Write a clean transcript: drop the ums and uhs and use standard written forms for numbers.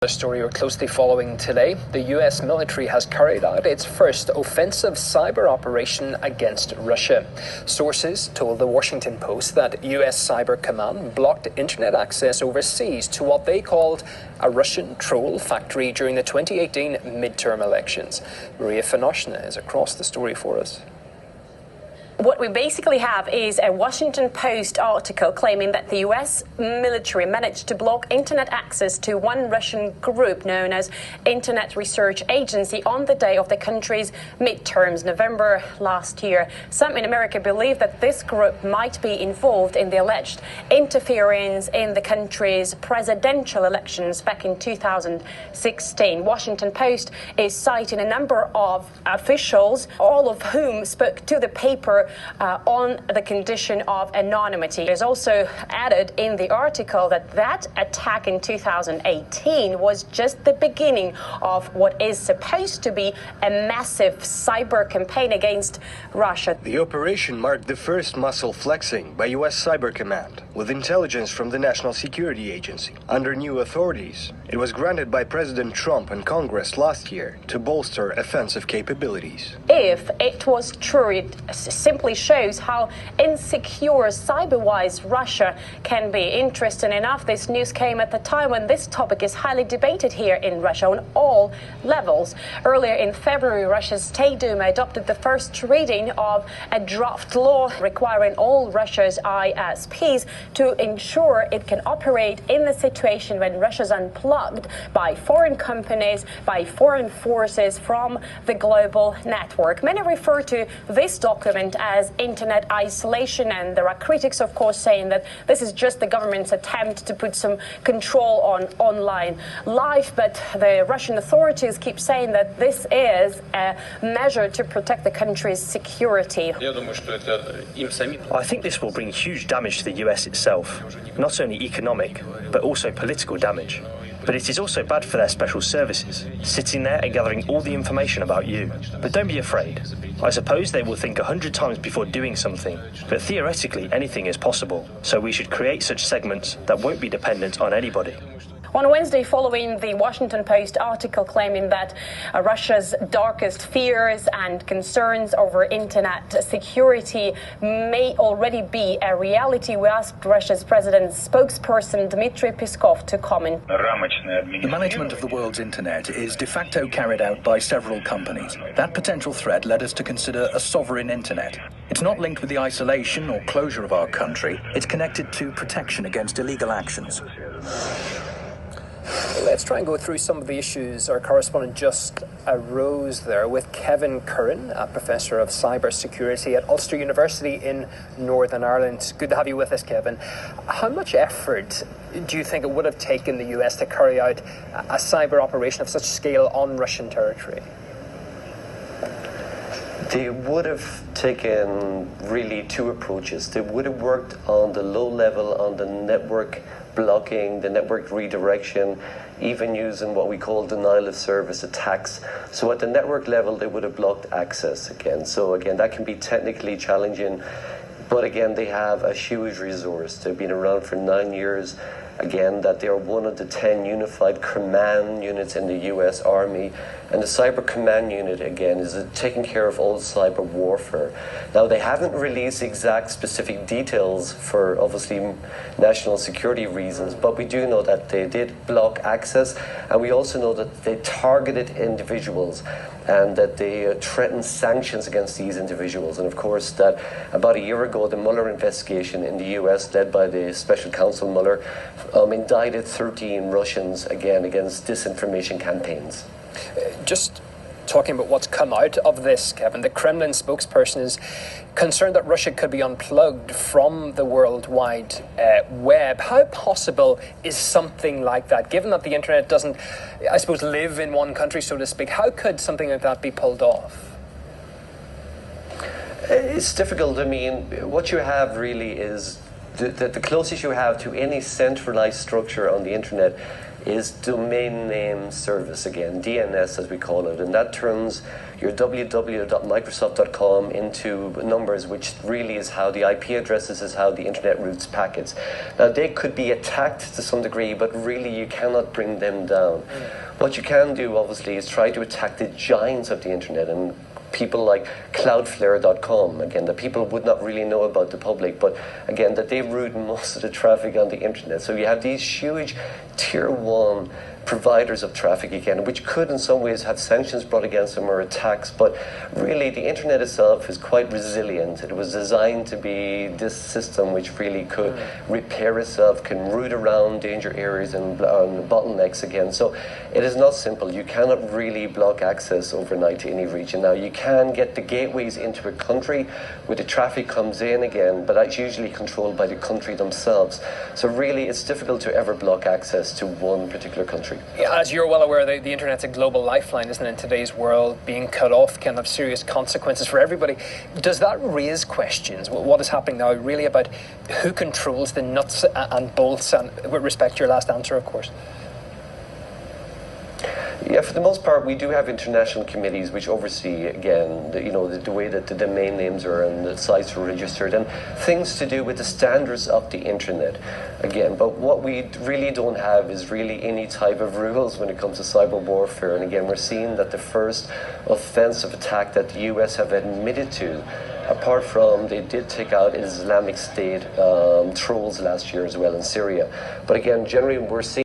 A story we're closely following today. The US military has carried out its first offensive cyber operation against Russia. Sources told the Washington Post that US Cyber Command blocked internet access overseas to what they called a Russian troll factory during the 2018 midterm elections. Maria Finoshna is across the story for us. What we basically have is a Washington Post article claiming that the US military managed to block internet access to one Russian group known as Internet Research Agency on the day of the country's midterms, November last year. Some in America believe that this group might be involved in the alleged interference in the country's presidential elections back in 2016. Washington Post is citing a number of officials, all of whom spoke to the paper on the condition of anonymity. It is also added in the article that attack in 2018 was just the beginning of what is supposed to be a massive cyber campaign against Russia. The operation marked the first muscle flexing by US Cyber Command with intelligence from the National Security Agency. Under new authorities, it was granted by President Trump and Congress last year to bolster offensive capabilities. If it was true, it simply shows how insecure cyber-wise Russia can be. Interesting enough, this news came at the time when this topic is highly debated here in Russia on all levels. Earlier in February, Russia's State Duma adopted the first reading of a draft law requiring all Russia's ISPs to ensure it can operate in the situation when Russia's unplugged by foreign companies, by foreign forces from the global network. Many refer to this document as internet isolation, and there are critics, of course, saying that this is just the government's attempt to put some control on online life. But the Russian authorities keep saying that this is a measure to protect the country's security. I think this will bring huge damage to the US itself, not only economic, but also political damage. But it is also bad for their special services, sitting there and gathering all the information about you. But don't be afraid. I suppose they will think 100 times before doing something, but theoretically anything is possible. So we should create such segments that won't be dependent on anybody. On Wednesday, following the Washington Post article claiming that Russia's darkest fears and concerns over internet security may already be a reality, we asked Russia's president's spokesperson Dmitry Peskov to comment. The management of the world's internet is de facto carried out by several companies. That potential threat led us to consider a sovereign internet. It's not linked with the isolation or closure of our country. It's connected to protection against illegal actions. Let's try and go through some of the issues our correspondent just arose there with Kevin Curran, a professor of cybersecurity at Ulster University in Northern Ireland. Good to have you with us, Kevin. How much effort do you think it would have taken the US to carry out a cyber operation of such scale on Russian territory? They would have taken really two approaches. They would have worked on the low level, on the network blocking, the network redirection, even using what we call denial of service attacks. So at the network level, they would have blocked access again. So again, that can be technically challenging, but again, they have a huge resource. They've been around for 9 years. Again, that they are one of the 10 unified command units in the US Army. And the Cyber Command Unit, again, is taking care of all cyber warfare. Now, they haven't released exact specific details for, obviously, national security reasons, but we do know that they did block access, and we also know that they targeted individuals and that they threatened sanctions against these individuals. And of course, that about a year ago, the Mueller investigation in the US, led by the Special Counsel Mueller, indicted 13 Russians, again, against disinformation campaigns. Just talking about what's come out of this, Kevin, the Kremlin spokesperson is concerned that Russia could be unplugged from the worldwide web. How possible is something like that? Given that the internet doesn't, I suppose, live in one country, so to speak, how could something like that be pulled off? It's difficult. I mean, what you have really is the closest you have to any centralized structure on the internet is domain name service, again, DNS as we call it, and that turns your www.microsoft.com into numbers, which really is how the IP addresses is how the internet routes packets. Now they could be attacked to some degree, but really you cannot bring them down. What you can do obviously is try to attack the giants of the internet, and people like Cloudflare.com, again, that people would not really know about the public, but again, that they route most of the traffic on the internet. So you have these huge tier one providers of traffic, again, which could in some ways have sanctions brought against them or attacks, but really the internet itself is quite resilient. It was designed to be this system which really could repair itself, can route around danger areas and bottlenecks again. So it is not simple. You cannot really block access overnight to any region. Now you can get the gateways into a country where the traffic comes in again, but that's usually controlled by the country themselves. So really it's difficult to ever block access to one particular country. Yeah, as you're well aware, the internet's a global lifeline, isn't it? In today's world, being cut off can have serious consequences for everybody. Does that raise questions? What is happening now really about who controls the nuts and bolts, and with respect to your last answer, of course? Yeah, for the most part, we do have international committees which oversee, again, the way that the domain names are and the sites are registered, and things to do with the standards of the internet. Again, but what we really don't have is really any type of rules when it comes to cyber warfare. And again, we're seeing that the first offensive attack that the US have admitted to, apart from they did take out Islamic State trolls last year as well in Syria. But again, generally we're seeing